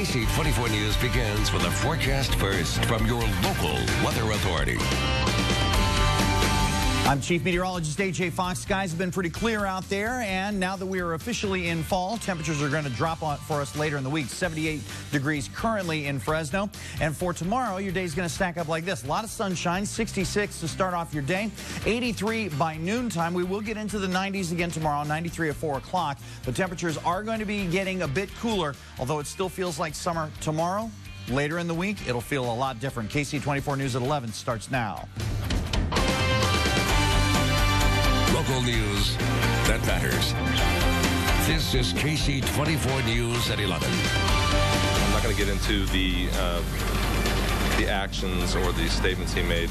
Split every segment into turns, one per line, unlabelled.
KSEE 24 News begins with a forecast first from your local weather authority.
I'm Chief Meteorologist A.J. Fox. Skies have been pretty clear out there, and now that we are officially in fall, temperatures are going to drop for us later in the week. 78 degrees currently in Fresno. And for tomorrow, your day is going to stack up like this. A lot of sunshine, 66 to start off your day, 83 by noontime. We will get into the 90s again tomorrow, 93 at 4 o'clock. But temperatures are going to be getting a bit cooler, although it still feels like summer tomorrow. Later in the week, it'll feel a lot different. KSEE 24 News at 11 starts now.
Local news that matters. This is KSEE 24 News at 11.
I'm not going to get into the actions or the statements he made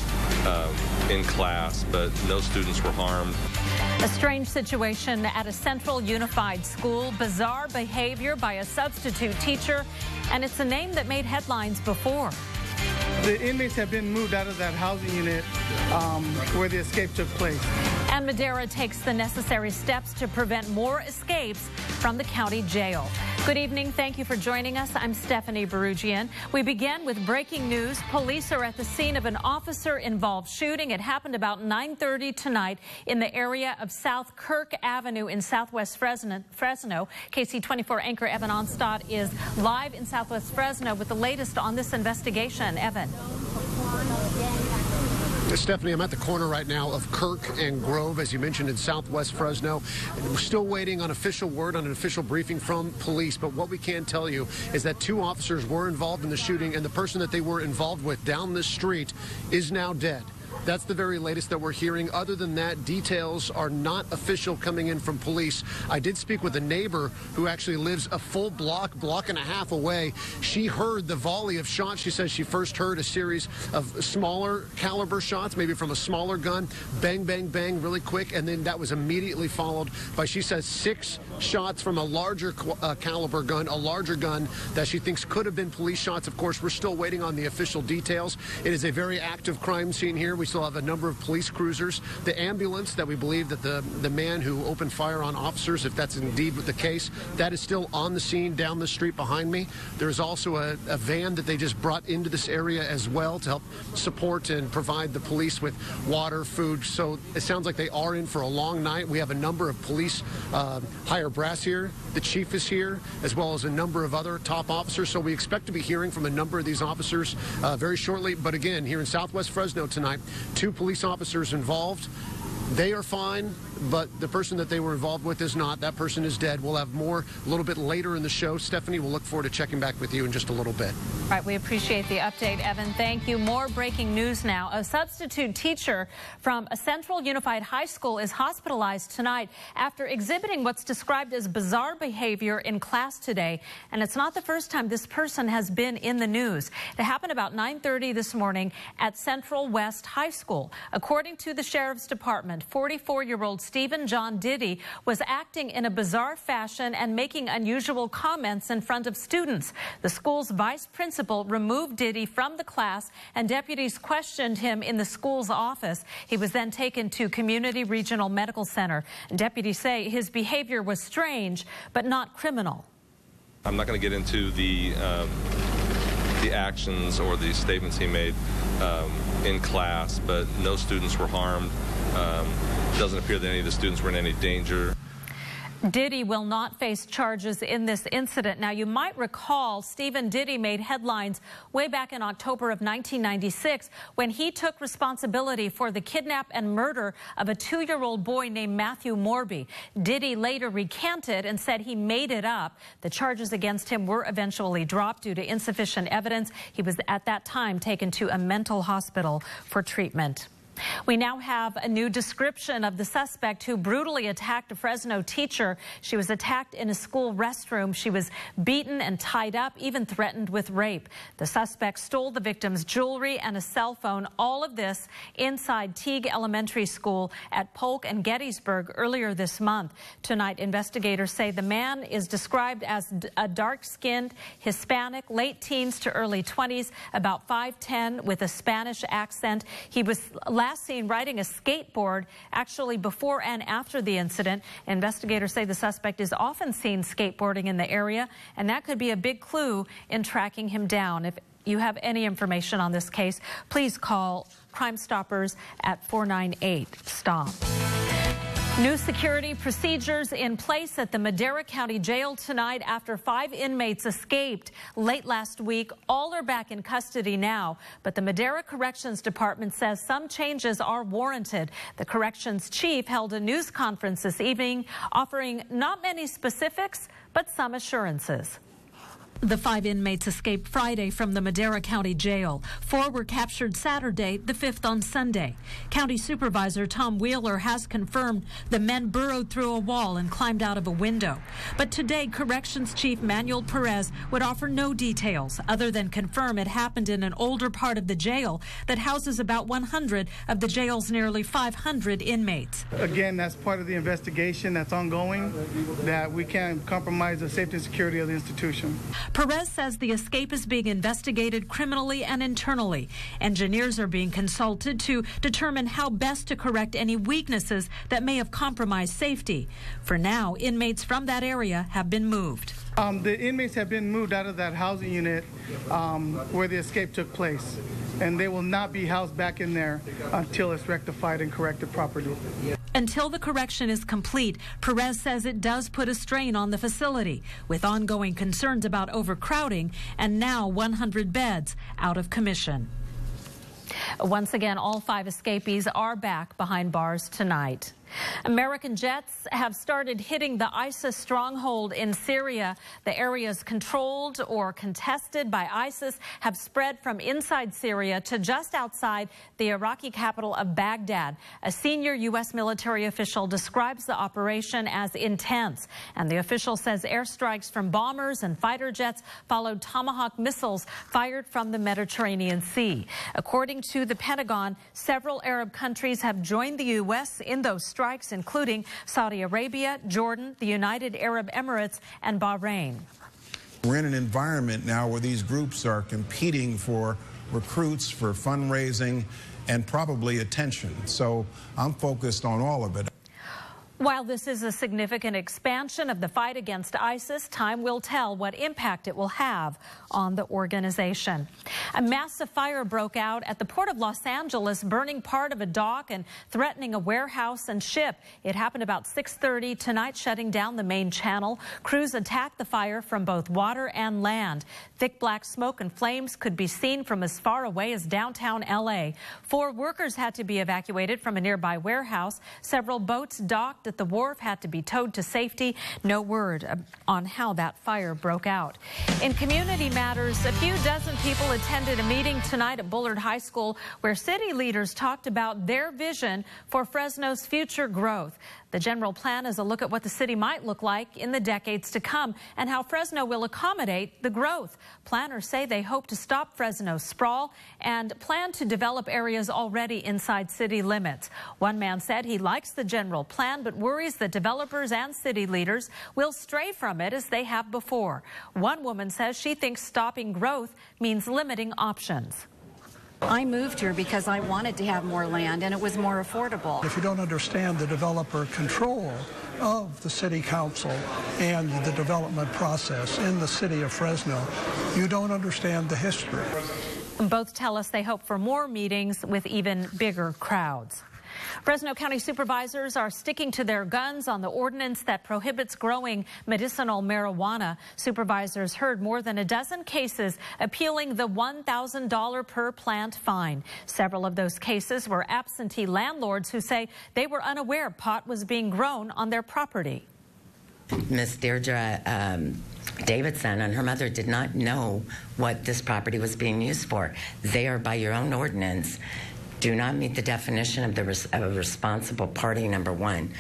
in class, but no students were harmed.
A strange situation at a Central Unified School. Bizarre behavior by a substitute teacher, and it's a name that made headlines before.
The inmates have been moved out of that housing unit where the escape took place.
And Madera takes the necessary steps to prevent more escapes from the county jail. Good evening. Thank you for joining us. I'm Stephanie Barugian. We begin with breaking news. Police are at the scene of an officer-involved shooting. It happened about 9:30 tonight in the area of South Kirk Avenue in Southwest Fresno. KSEE 24 anchor Evan Onstad is live in Southwest Fresno with the latest on this investigation. Evan.
Stephanie, I'm at the corner right now of Kirk and Grove, as you mentioned, in Southwest Fresno. We're still waiting on official word, on an official briefing from police, but what we can tell you is that 2 officers were involved in the shooting, and the person that they were involved with down this street is now dead. That's the very latest that we're hearing. Other than that, details are not official coming in from police. I did speak with a neighbor who actually lives a full block and a half away. She heard the volley of shots. She says she first heard a series of smaller caliber shots, maybe from a smaller gun, bang, bang, bang, really quick, and then that was immediately followed by, she says, 6 shots from a larger caliber gun, a larger gun that she thinks could have been police shots. Of course, we're still waiting on the official details. It is a very active crime scene here. We still have a number of police cruisers. The ambulance that we believe that the man who opened fire on officers, if that's indeed the case, that is still on the scene down the street behind me. There is also a van that they just brought into this area as well to help support and provide the police with water, food. So it sounds like they are in for a long night. We have a number of police higher brass here. The chief is here, as well as a number of other top officers. So we expect to be hearing from a number of these officers very shortly. But again, here in Southwest Fresno tonight, 2 police officers involved. They are fine, but the person that they were involved with is not. That person is dead. We'll have more a little bit later in the show. Stephanie, we'll look forward to checking back with you in just a little bit.
All right, we appreciate the update, Evan. Thank you. More breaking news now. A substitute teacher from a Central Unified High School is hospitalized tonight after exhibiting what's described as bizarre behavior in class today. And it's not the first time this person has been in the news. It happened about 9:30 this morning at Central West High School. According to the Sheriff's Department, 44-year-old Stephen John Diddy was acting in a bizarre fashion and making unusual comments in front of students. The school's vice principal removed Diddy from the class, and deputies questioned him in the school's office. He was then taken to Community Regional Medical Center. Deputies say his behavior was strange, but not criminal.
I'm not going to get into the actions or the statements he made in class, but no students were harmed. Doesn't appear that any of the students were in any danger.
Diddy will not face charges in this incident. Now, you might recall Stephen Diddy made headlines way back in October of 1996 when he took responsibility for the kidnap and murder of a 2-year-old boy named Matthew Morby. Diddy later recanted and said he made it up. The charges against him were eventually dropped due to insufficient evidence. He was at that time taken to a mental hospital for treatment. We now have a new description of the suspect who brutally attacked a Fresno teacher. She was attacked in a school restroom. She was beaten and tied up, even threatened with rape. The suspect stole the victim's jewelry and a cell phone. All of this inside Teague Elementary School at Polk and Gettysburg earlier this month. Tonight, investigators say the man is described as a dark-skinned Hispanic, late teens to early 20s, about 5'10", with a Spanish accent. He was last seen riding a skateboard actually before and after the incident. Investigators say the suspect is often seen skateboarding in the area, and that could be a big clue in tracking him down. If you have any information on this case, please call Crime Stoppers at 498-STOP. New security procedures in place at the Madera County Jail tonight after 5 inmates escaped late last week. All are back in custody now, but the Madera Corrections Department says some changes are warranted. The corrections chief held a news conference this evening offering not many specifics, but some assurances. The 5 inmates escaped Friday from the Madera County Jail. 4 were captured Saturday, the 5th on Sunday. County Supervisor Tom Wheeler has confirmed the men burrowed through a wall and climbed out of a window. But today, Corrections Chief Manuel Perez would offer no details other than confirm it happened in an older part of the jail that houses about 100 of the jail's nearly 500 inmates.
Again, that's part of the investigation that's ongoing, that we can't compromise the safety and security of the institution.
Perez says the escape is being investigated criminally and internally. Engineers are being consulted to determine how best to correct any weaknesses that may have compromised safety. For now, inmates from that area have been moved.
The inmates have been moved out of that housing unit where the escape took place, and they will not be housed back in there until it's rectified and corrected properly.
Until the correction is complete, Perez says it does put a strain on the facility, with ongoing concerns about overcrowding and now 100 beds out of commission. Once again, all 5 escapees are back behind bars tonight. American jets have started hitting the ISIS stronghold in Syria. The areas controlled or contested by ISIS have spread from inside Syria to just outside the Iraqi capital of Baghdad. A senior U.S. military official describes the operation as intense, and the official says airstrikes from bombers and fighter jets followed Tomahawk missiles fired from the Mediterranean Sea. According to the Pentagon, several Arab countries have joined the U.S. in those strikes, including Saudi Arabia, Jordan, the United Arab Emirates, and Bahrain.
We're in an environment now where these groups are competing for recruits, for fundraising, and probably attention. So I'm focused on all of it.
While this is a significant expansion of the fight against ISIS, time will tell what impact it will have on the organization. A massive fire broke out at the Port of Los Angeles, burning part of a dock and threatening a warehouse and ship. It happened about 6:30 tonight, shutting down the main channel. Crews attacked the fire from both water and land. Thick black smoke and flames could be seen from as far away as downtown L.A. 4 workers had to be evacuated from a nearby warehouse. Several boats docked at the wharf had to be towed to safety. No word on how that fire broke out. In community matters, a few dozen people attended a meeting tonight at Bullard High School where city leaders talked about their vision for Fresno's future growth. The general plan is a look at what the city might look like in the decades to come and how Fresno will accommodate the growth. Planners say they hope to stop Fresno's sprawl and plan to develop areas already inside city limits. One man said he likes the general plan but worries that developers and city leaders will stray from it as they have before. One woman says she thinks stopping growth means limiting options.
I moved here because I wanted to have more land and it was more affordable.
If you don't understand the developer control of the city council and the development process in the city of Fresno, you don't understand the history.
Both tell us they hope for more meetings with even bigger crowds. Fresno County supervisors are sticking to their guns on the ordinance that prohibits growing medicinal marijuana. Supervisors heard more than a dozen cases appealing the $1,000 per plant fine. Several of those cases were absentee landlords who say they were unaware pot was being grown on their property.
Miss Deirdre Davidson and her mother did not know what this property was being used for. They are, by your own ordinance, do not meet the definition of a responsible party, number 1.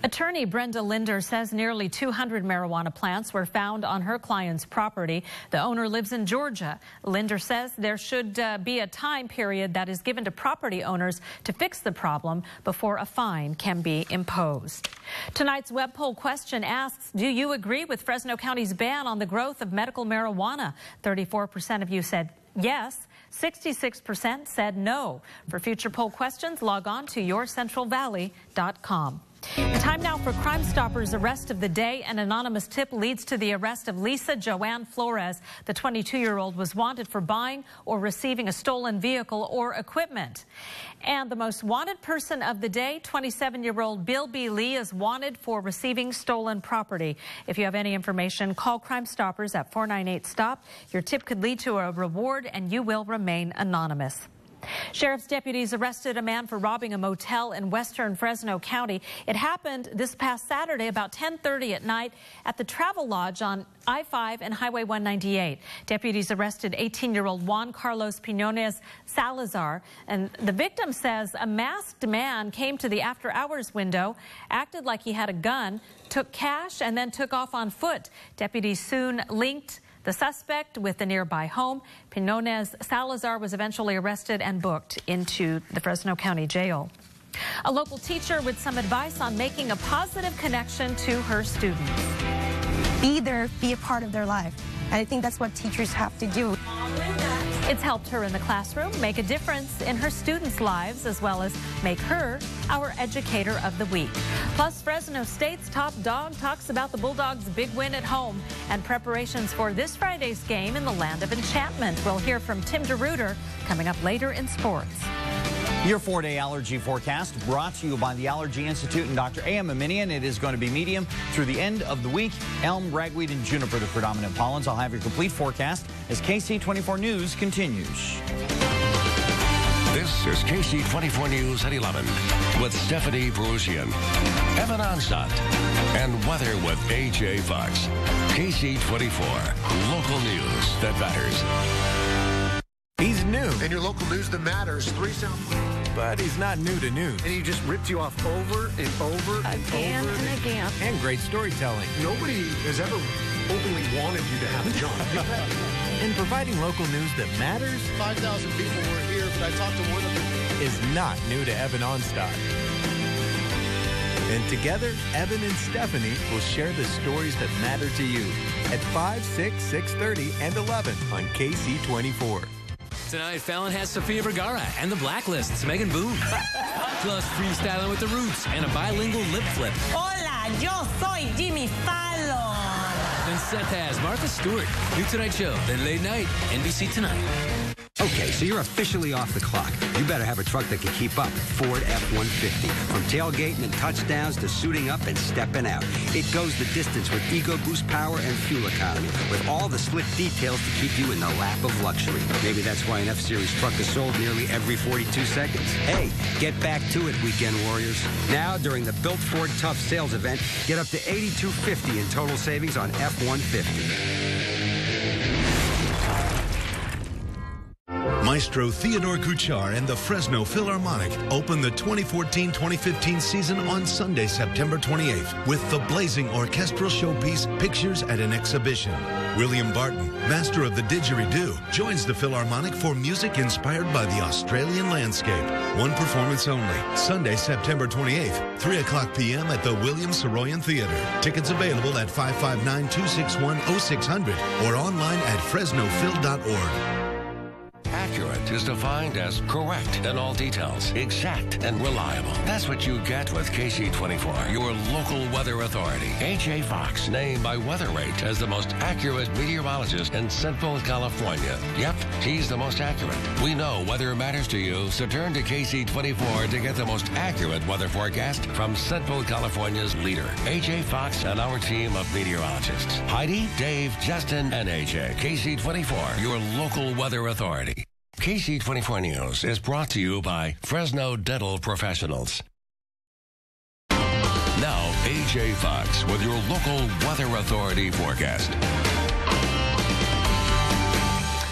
Attorney Brenda Linder says nearly 200 marijuana plants were found on her client's property. The owner lives in Georgia. Linder says there should be a time period that is given to property owners to fix the problem before a fine can be imposed. Tonight's web poll question asks, do you agree with Fresno County's ban on the growth of medical marijuana? 34% of you said yes. 66% said no. For future poll questions, log on to yourcentralvalley.com. The time now for Crime Stoppers' arrest of the day. An anonymous tip leads to the arrest of Lisa Joanne Flores. The 22-year-old was wanted for buying or receiving a stolen vehicle or equipment. And the most wanted person of the day, 27-year-old Bill B. Lee, is wanted for receiving stolen property. If you have any information, call Crime Stoppers at 498-STOP. Your tip could lead to a reward, and you will remain anonymous. Sheriff's deputies arrested a man for robbing a motel in western Fresno County. It happened this past Saturday about 10:30 at night at the Travel Lodge on I-5 and Highway 198. Deputies arrested 18-year-old Juan Carlos Pinones Salazar, and the victim says a masked man came to the after-hours window, acted like he had a gun, took cash, and then took off on foot. Deputies soon linked the suspect with the nearby home. Pinones Salazar was eventually arrested and booked into the Fresno County Jail. A local teacher with some advice on making a positive connection to her students.
Be there, be a part of their life. And I think that's what teachers have to do.
It's helped her in the classroom make a difference in her students' lives, as well as make her our Educator of the Week. Plus, Fresno State's top dog talks about the Bulldogs' big win at home and preparations for this Friday's game in the Land of Enchantment. We'll hear from Tim DeRuiter coming up later in sports.
Your 4-day allergy forecast brought to you by the Allergy Institute and Dr. A.M. Aminian. It is going to be medium through the end of the week. Elm, ragweed, and juniper, the predominant pollens. I'll have your complete forecast as KSEE 24 News continues.
This is KSEE 24 News at 11 with Stephanie Perusian, Evan Onstadt, and weather with A.J. Fox. KSEE 24, local news that matters.
He's new.
And your local news that matters. 3 South.
But he's not new to news.
And he just ripped you off over and over and
Again
over.
and again.
And great storytelling.
Nobody has ever openly wanted you to have a job.
And providing local news that matters
5,000 people were here, but I talked to one of them.
is not new to Evan Onstadt. And together, Evan and Stephanie will share the stories that matter to you at 5, 6, 6:30, and 11 on KSEE 24.
Tonight, Fallon has Sofia Vergara and the Blacklist's Megan Boone. Plus, freestyling with the Roots and a bilingual lip flip.
Hola, yo soy Jimmy Fallon.
Then Seth has Martha Stewart. New Tonight Show, then Late Night, NBC Tonight.
Okay, so you're officially off the clock. You better have a truck that can keep up. Ford F-150. From tailgating and touchdowns to suiting up and stepping out. It goes the distance with EcoBoost power and fuel economy, with all the slick details to keep you in the lap of luxury. Maybe that's why an F-Series truck is sold nearly every 42 seconds. Hey, get back to it, weekend warriors. Now, during the Built Ford Tough sales event, get up to $82.50 in total savings on F-150.
Maestro Theodore Kuchar and the Fresno Philharmonic open the 2014-2015 season on Sunday, September 28th with the blazing orchestral showpiece Pictures at an Exhibition. William Barton, master of the didgeridoo, joins the Philharmonic for music inspired by the Australian landscape. One performance only, Sunday, September 28th, 3 o'clock p.m. at the William Saroyan Theater. Tickets available at 559-261-0600 or online at fresnophil.org.
Accurate is defined as correct in all details, exact and reliable. That's what you get with KSEE 24, your local weather authority. A.J. Fox, named by WeatherRate as the most accurate meteorologist in Central California. Yep, he's the most accurate. We know weather matters to you, so turn to KSEE 24 to get the most accurate weather forecast from Central California's leader, A.J. Fox, and our team of meteorologists. Heidi, Dave, Justin, and A.J. KSEE 24, your local weather authority. KSEE 24 News is brought to you by Fresno Dental Professionals. Now, A.J. Fox with your local weather authority forecast.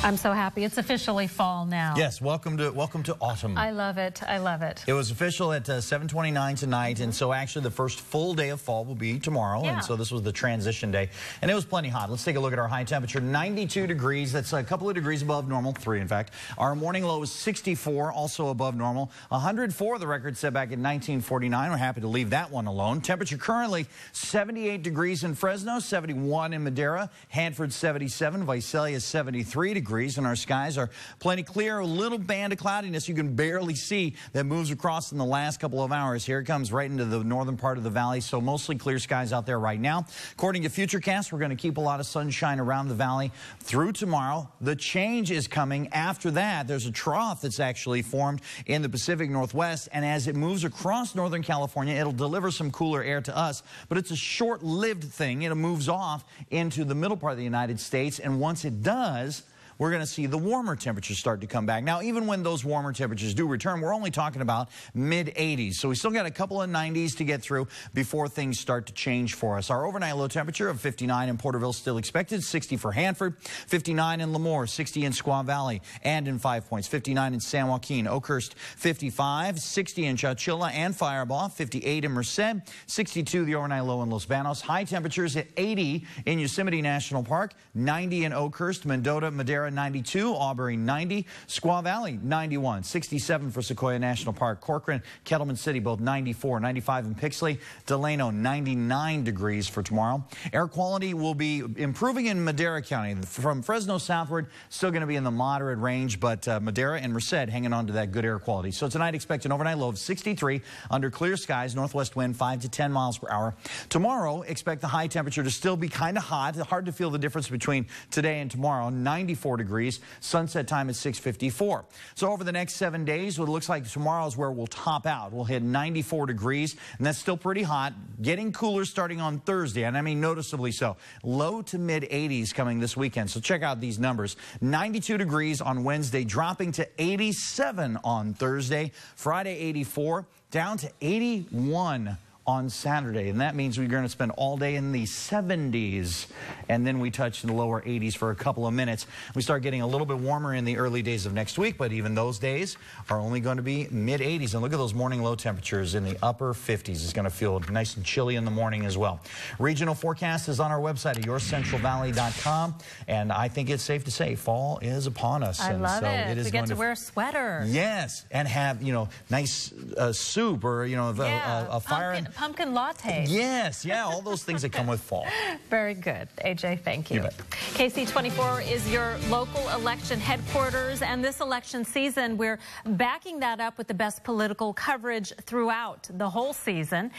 I'm so happy. It's officially fall now.
Yes, welcome to autumn.
I love it. I love it.
It was official at 7:29 tonight, and so actually the first full day of fall will be tomorrow, and so this was the transition day, and it was plenty hot. Let's take a look at our high temperature, 92 degrees. That's a couple of degrees above normal, 3 in fact. Our morning low was 64, also above normal. 104, the record set back in 1949. We're happy to leave that one alone. Temperature currently 78 degrees in Fresno, 71 in Madera, Hanford 77, Visalia 73 degrees. degrees, and our skies are plenty clear. A little band of cloudiness you can barely see that moves across in the last couple of hours. Here it comes right into the northern part of the valley, so mostly clear skies out there right now. According to Futurecast, we're going to keep a lot of sunshine around the valley through tomorrow. The change is coming after that. There's a trough that's actually formed in the Pacific Northwest, and as it moves across Northern California, it'll deliver some cooler air to us, but it's a short-lived thing. It moves off into the middle part of the United States, and once it does, we're going to see the warmer temperatures start to come back. Now, even when those warmer temperatures do return, we're only talking about mid-80s. So we still got a couple of 90s to get through before things start to change for us. Our overnight low temperature of 59 in Porterville still expected, 60 for Hanford, 59 in Lemoore, 60 in Squaw Valley and in 5 Points, 59 in San Joaquin, Oakhurst 55, 60 in Chowchilla and Firebaugh, 58 in Merced, 62 the overnight low in Los Banos. High temperatures at 80 in Yosemite National Park, 90 in Oakhurst, Mendota, Madera 92, Aubrey 90, Squaw Valley 91, 67 for Sequoia National Park, Corcoran, Kettleman City both 94, 95 in Pixley, Delano 99 degrees for tomorrow. Air quality will be improving in Madera County. From Fresno southward, still going to be in the moderate range, but Madera and Merced hanging on to that good air quality. So tonight expect an overnight low of 63 under clear skies, northwest wind 5 to 10 miles per hour. Tomorrow expect the high temperature to still be kind of hot. Hard to feel the difference between today and tomorrow. 94 degrees, sunset time at 6:54. So over the next 7 days, what it looks like tomorrow is where we'll top out. We'll hit 94 degrees, and that's still pretty hot. Getting cooler starting on Thursday, and I mean noticeably so. Low to mid 80s coming this weekend. So check out these numbers. 92 degrees on Wednesday, dropping to 87 on Thursday. Friday 84, down to 81 on Saturday, and that means we're going to spend all day in the 70s, and then we touch the lower 80s for a couple of minutes. We start getting a little bit warmer in the early days of next week, but even those days are only going to be mid 80s. And look at those morning low temperatures in the upper 50s. It's going to feel nice and chilly in the morning as well. Regional forecast is on our website at yourcentralvalley.com, and I think it's safe to say fall is upon us.
I love it. We get to wear a sweater.
Yes, and have, you know, nice soup or, you know, a fire.
Pumpkin latte.
Yes, yeah, all those things that come with fall.
Very good. AJ, thank you.
You bet.
KSEE 24 is your local election headquarters, and this election season, we're backing that up with the best political coverage throughout the whole season.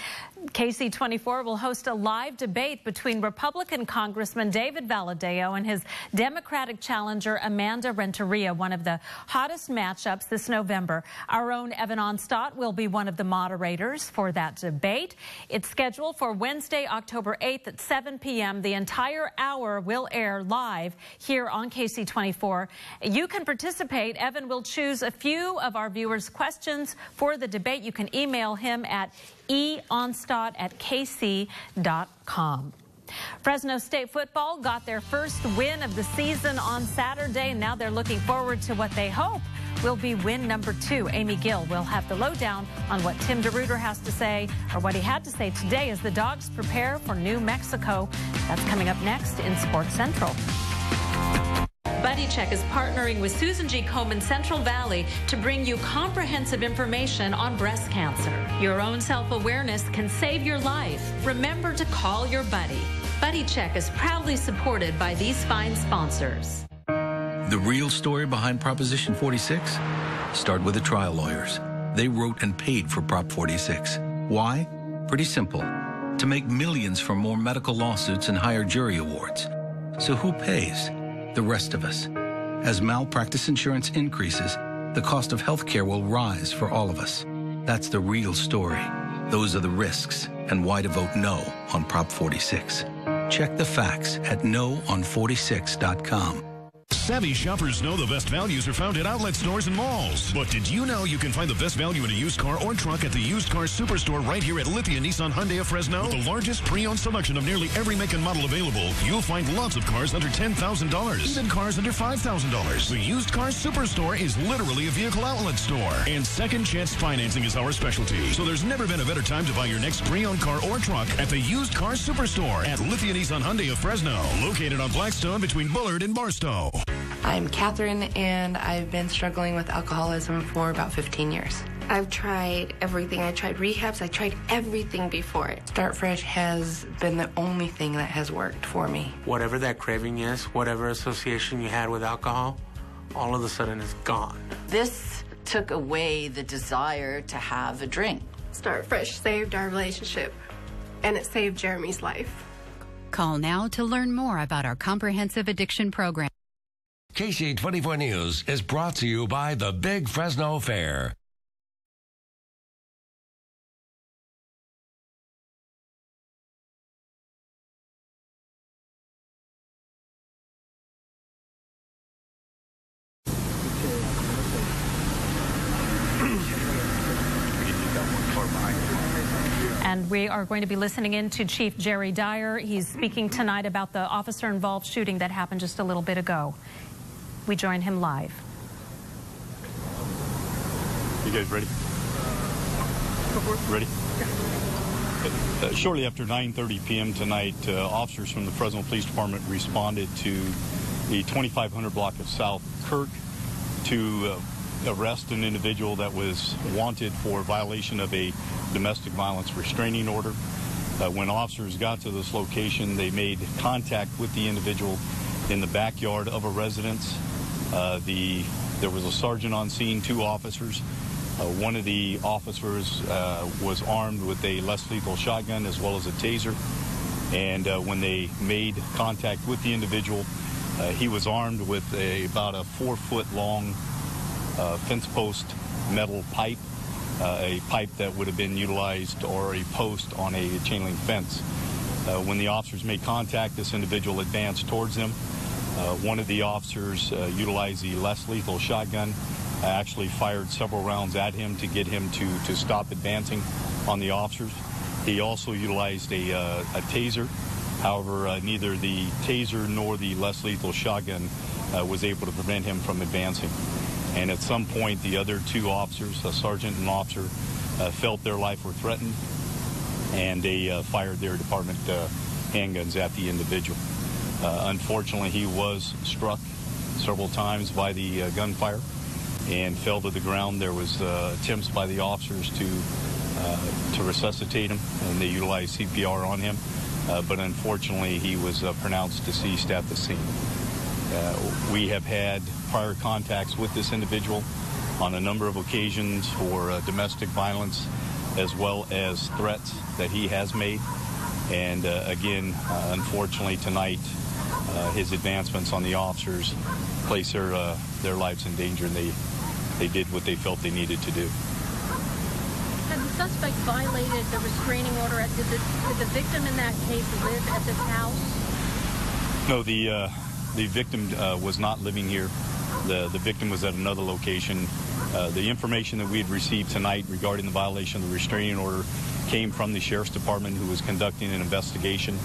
KSEE 24 will host a live debate between Republican Congressman David Valadao and his Democratic challenger Amanda Renteria, one of the hottest matchups this November. Our own Evan Onstott will be one of the moderators for that debate. It's scheduled for Wednesday, October 8th at 7 p.m. The entire hour will air live here on KSEE 24. You can participate. Evan will choose a few of our viewers' questions for the debate. You can email him at eonstott@ksee.com. Fresno State football got their first win of the season on Saturday, and now they're looking forward to what they hope will be win number 2. Amy Gill will have the lowdown on what Tim DeRuyter has to say, or what he had to say today as the Dogs prepare for New Mexico. That's coming up next in Sports Central. BuddyCheck is partnering with Susan G. Komen Central Valley to bring you comprehensive information on breast cancer. Your own self-awareness can save your life. Remember to call your buddy. BuddyCheck is proudly supported by these fine sponsors.
The real story behind Proposition 46? Start with the trial lawyers. They wrote and paid for Prop 46. Why? Pretty simple. To make millions from more medical lawsuits and higher jury awards. So who pays? The rest of us. As malpractice insurance increases, the cost of health care will rise for all of us. That's the real story. Those are the risks and why to vote no on Prop 46. Check the facts at noon46.com.
Savvy shoppers know the best values are found at outlet stores and malls. But did you know you can find the best value in a used car or truck at the Used Car Superstore right here at Lithia Nissan Hyundai of Fresno? With the largest pre-owned selection of nearly every make and model available, you'll find lots of cars under $10,000, even cars under $5,000. The Used Car Superstore is literally a vehicle outlet store. And second chance financing is our specialty. So there's never been a better time to buy your next pre-owned car or truck at the Used Car Superstore at Lithia Nissan Hyundai of Fresno, located on Blackstone between Bullard and Barstow.
I'm Catherine, and I've been struggling with alcoholism for about 15 years.
I've tried everything. I tried rehabs. I tried everything before it.
Start Fresh has been the only thing that has worked for me.
Whatever that craving is, whatever association you had with alcohol, all of a sudden is gone.
This took away the desire to have a drink.
Start Fresh saved our relationship, and it saved Jeremy's life.
Call now to learn more about our comprehensive addiction program.
KSEE 24 News is brought to you by the Big Fresno Fair.
And we are going to be listening in to Chief Jerry Dyer. He's speaking tonight about the officer-involved shooting that happened just a little bit ago. We join him live.
You guys ready? Ready? Shortly after 9:30 p.m. tonight, officers from the Fresno Police Department responded to the 2500 block of South Kirk to arrest an individual that was wanted for violation of a domestic violence restraining order. When officers got to this location, they made contact with the individual in the backyard of a residence. There was a sergeant on scene, 2 officers. One of the officers was armed with a less lethal shotgun as well as a taser. And when they made contact with the individual, he was armed with about a 4-foot long fence post metal pipe, a pipe that would have been utilized, or a post on a chain link fence. When the officers made contact, this individual advanced towards them. One of the officers utilized the less lethal shotgun, actually fired several rounds at him to get him to stop advancing on the officers. He also utilized a taser. However, neither the taser nor the less lethal shotgun was able to prevent him from advancing. And at some point, the other 2 officers, a sergeant and an officer, felt their life were threatened, and they fired their department handguns at the individual. Unfortunately, he was struck several times by the gunfire and fell to the ground. There was attempts by the officers to resuscitate him, and they utilized CPR on him, but unfortunately, he was pronounced deceased at the scene. We have had prior contacts with this individual on a number of occasions for domestic violence, as well as threats that he has made. And again, unfortunately tonight, his advancements on the officers place their lives in danger, and they did what they felt they needed to do.
Had the suspect violated the restraining order? Did the victim in that case live at this house?
No, the victim was not living here. The victim was at another location. The information that we had received tonight regarding the violation of the restraining order came from the Sheriff's Department, who was conducting an investigation.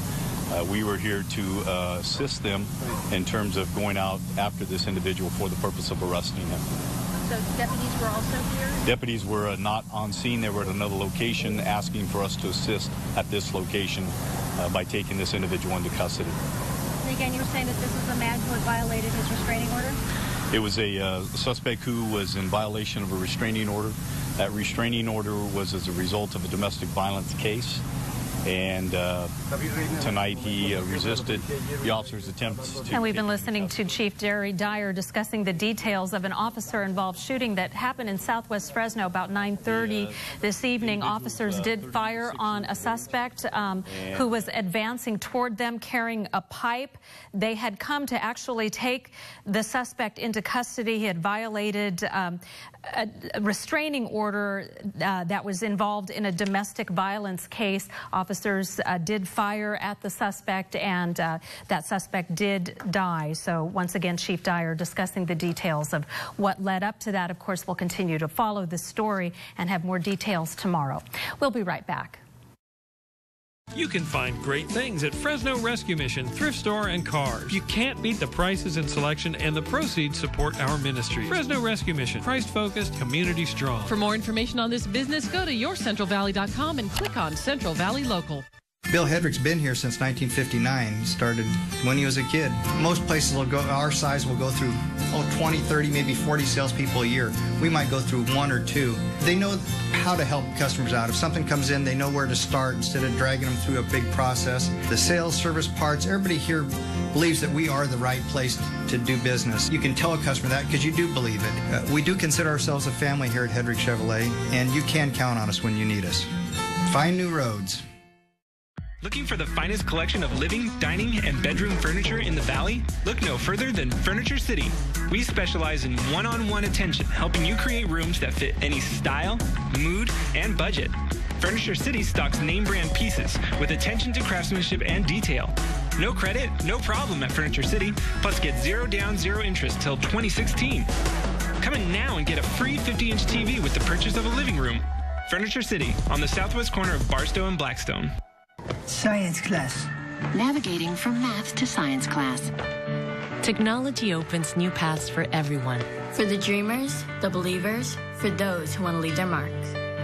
We were here to assist them in terms of going out after this individual for the purpose of arresting him.
So deputies were also here?
Deputies were not on scene. They were at another location asking for us to assist at this location by taking this individual into custody.
And again, you were saying that this was a man who had violated his restraining order?
It was a suspect who was in violation of a restraining order. That restraining order was as a result of a domestic violence case. And tonight he resisted the officer's attempts to...
And we've been listening to Chief Jerry Dyer discussing the details of an officer-involved shooting that happened in southwest Fresno about 9:30 this evening. Officers did fire on a suspect who was advancing toward them carrying a pipe. They had come to actually take the suspect into custody. He had violated a restraining order that was involved in a domestic violence case. Officers did fire at the suspect, and that suspect did die. So once again, Chief Dyer discussing the details of what led up to that. Of course, we'll continue to follow this story and have more details tomorrow. We'll be right back.
You can find great things at Fresno Rescue Mission, Thrift Store, and Cars. You can't beat the prices and selection, and the proceeds support our ministry. Fresno Rescue Mission, Christ-focused, community strong.
For more information on this business, go to yourcentralvalley.com and click on Central Valley Local.
Bill Hedrick's been here since 1959. He started when he was a kid. Most places will go, our size will go through 20, 30, maybe 40 salespeople a year. We might go through 1 or 2. They know how to help customers out. If something comes in, they know where to start instead of dragging them through a big process. The sales, service, parts, everybody here believes that we are the right place to do business. You can tell a customer that because you do believe it. We do consider ourselves a family here at Hedrick Chevrolet, and you can count on us when you need us. Find new roads.
Looking for the finest collection of living, dining, and bedroom furniture in the Valley? Look no further than Furniture City. We specialize in one-on-one attention, helping you create rooms that fit any style, mood, and budget. Furniture City stocks name-brand pieces with attention to craftsmanship and detail. No credit, no problem at Furniture City. Plus, get 0 down, 0 interest till 2016. Come in now and get a free 50-inch TV with the purchase of a living room. Furniture City, on the southwest corner of Barstow and Blackstone.
Science class.
Navigating from math to science class. Technology opens new paths for everyone.
For the dreamers, the believers, for those who want to leave their mark.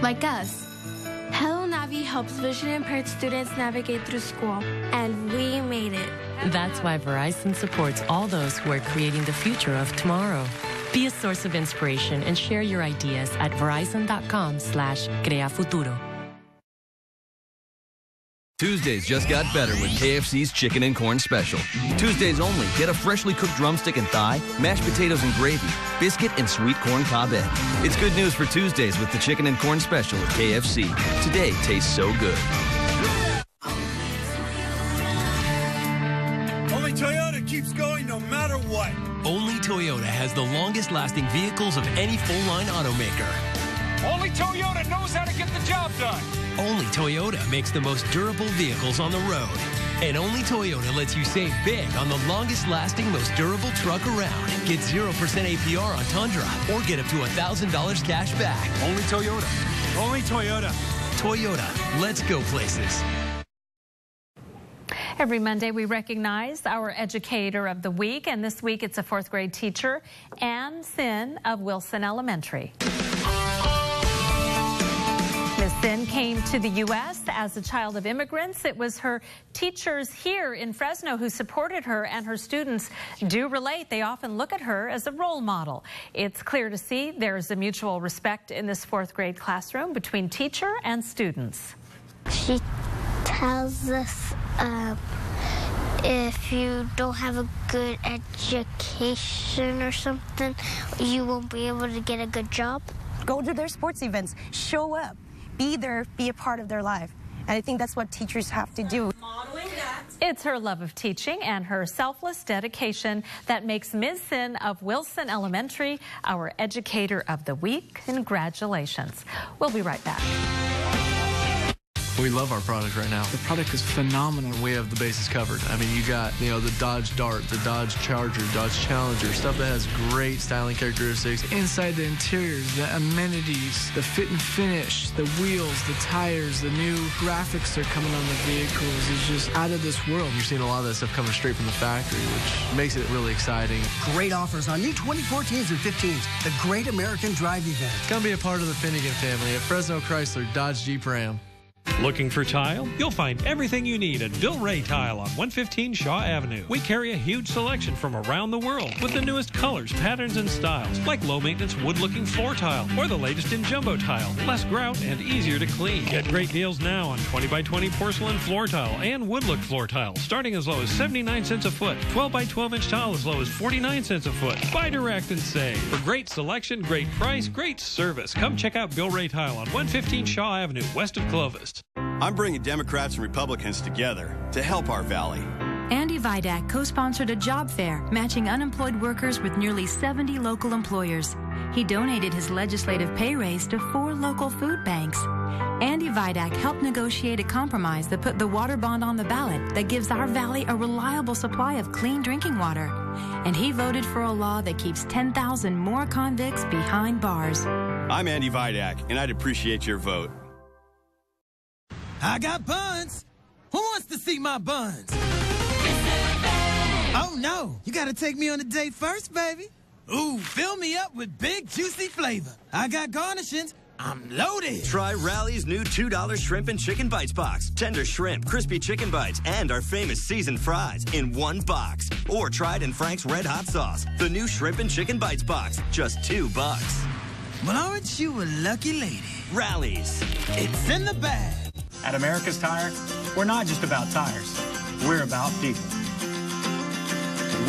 Like us. Hello Navi helps vision impaired students navigate through school, and we made it.
That's why Verizon supports all those who are creating the future of tomorrow. Be a source of inspiration and share your ideas at verizon.com/creafuturo.
Tuesdays just got better with KFC's Chicken and Corn Special. Tuesdays only, get a freshly cooked drumstick and thigh, mashed potatoes and gravy, biscuit and sweet corn cob egg. It's good news for Tuesdays with the Chicken and Corn Special at KFC. Today tastes so good.
Only Toyota keeps going no matter what.
Only Toyota has the longest lasting vehicles of any full-line automaker.
Only Toyota knows how to get the job done.
Only Toyota makes the most durable vehicles on the road. And only Toyota lets you save big on the longest lasting, most durable truck around. Get 0% APR on Tundra or get up to $1,000 cash back.
Only Toyota. Only Toyota.
Toyota, let's go places.
Every Monday, we recognize our Educator of the Week, and this week it's a 4th grade teacher, Ann Sin of Wilson Elementary. Ms. Sin came to the U.S. as a child of immigrants. It was her teachers here in Fresno who supported her, and her students do relate. They often look at her as a role model. It's clear to see there's a mutual respect in this 4th grade classroom between teacher and students.
She tells us if you don't have a good education or something, you won't be able to get a good job.
Go to their sports events, show up, be there, be a part of their life. And I think that's what teachers have to do.
It's her love of teaching and her selfless dedication that makes Ms. Sin of Wilson Elementary our Educator of the Week. Congratulations. We'll be right back.
We love our product right now. The product is phenomenal. We have the bases covered. I mean, you got, the Dodge Dart, the Dodge Charger, Dodge Challenger, stuff that has great styling characteristics. Inside the interiors, the amenities, the fit and finish, the wheels, the tires, the new graphics that are coming on the vehicles is just out of this world. You're seeing a lot of that stuff coming straight from the factory, which makes it really exciting.
Great offers on new 2014s and 15s. The Great American Drive event.
Come be a part of the Finnegan family at Fresno Chrysler Dodge Jeep Ram.
Looking for tile? You'll find everything you need at Bill Ray Tile on 115 Shaw Avenue. We carry a huge selection from around the world with the newest colors, patterns, and styles, like low-maintenance wood-looking floor tile or the latest in jumbo tile. Less grout and easier to clean. Get great deals now on 20x20 porcelain floor tile and wood-look floor tile, starting as low as 79 cents a foot. 12x12-inch tile as low as 49 cents a foot. Buy direct and save. For great selection, great price, great service. Come check out Bill Ray Tile on 115 Shaw Avenue, west of Clovis.
I'm bringing Democrats and Republicans together to help our valley.
Andy Vidak co-sponsored a job fair matching unemployed workers with nearly 70 local employers. He donated his legislative pay raise to 4 local food banks. Andy Vidak helped negotiate a compromise that put the water bond on the ballot that gives our valley a reliable supply of clean drinking water. And he voted for a law that keeps 10,000 more convicts behind bars.
I'm Andy Vidak, and I'd appreciate your vote.
I got buns. Who wants to see my buns? Oh, no. You got to take me on a date first, baby. Ooh, fill me up with big, juicy flavor. I got garnishings. I'm loaded.
Try Rally's new $2 shrimp and chicken bites box. Tender shrimp, crispy chicken bites, and our famous seasoned fries in one box. Or try it in Frank's Red Hot Sauce. The new shrimp and chicken bites box. Just $2.
Well, aren't you a lucky lady?
Rally's.
It's in the bag.
At America's Tire, we're not just about tires. We're about people.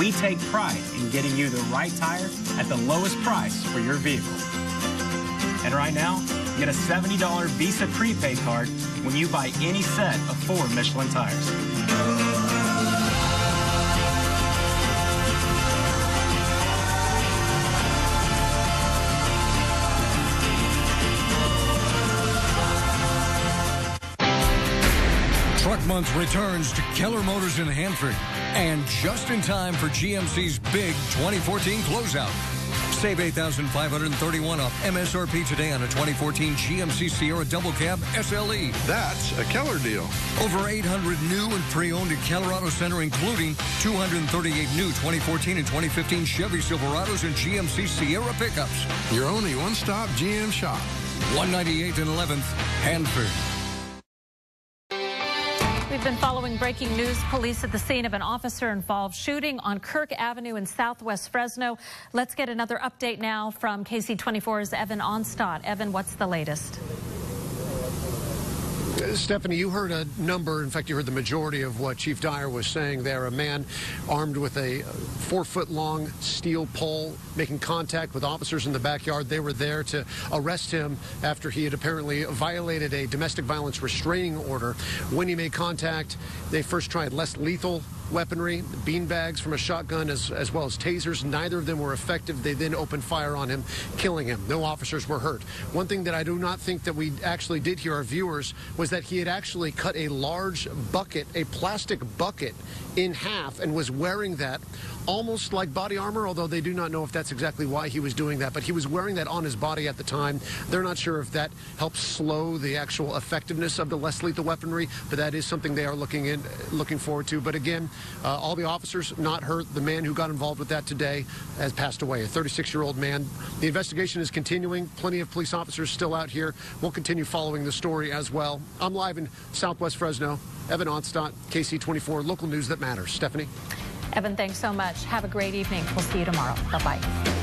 we take pride in getting you the right tire at the lowest price for your vehicle. And right now, get a $70 Visa prepaid card when you buy any set of 4 Michelin tires.
Truck Month returns to Keller Motors in Hanford, and just in time for GMC's big 2014 closeout. Save $8,531 off MSRP today on a 2014 GMC Sierra Double Cab SLE.
That's a Keller deal.
Over 800 new and pre-owned at Keller Auto Center, including 238 new 2014 and 2015 Chevy Silverados and GMC Sierra pickups.
Your only one-stop GM shop.
198th and 11th, Hanford.
We've been following breaking news. Police at the scene of an officer-involved shooting on Kirk Avenue in southwest Fresno. Let's get another update now from KC24's Evan Onstadt. Evan, what's the latest?
Stephanie, you heard a number. In fact, you heard the majority of what Chief Dyer was saying there. A man armed with a 4-foot-long steel pole making contact with officers in the backyard. They were there to arrest him after he had apparently violated a domestic violence restraining order. When he made contact, they first tried less lethal weaponry, beanbags from a shotgun, as well as tasers. Neither of them were effective. They then opened fire on him, killing him. No officers were hurt. One thing that I do not think that we actually did hear our viewers was that he had actually cut a large bucket, a plastic bucket, in half and was wearing that almost like body armor, although they do not know if that's exactly why he was doing that. But he was wearing that on his body at the time. They're not sure if that helps slow the actual effectiveness of the less lethal weaponry, but that is something they are looking forward to. But again, all the officers not hurt. The man who got involved with that today has passed away, a 36-year-old man. The investigation is continuing. Plenty of police officers still out here. We'll continue following the story as well. I'm live in southwest Fresno. Evan Onstadt, KC24, local news that matters. Stephanie?
Evan, thanks so much. Have a great evening. We'll see you tomorrow. Bye-bye.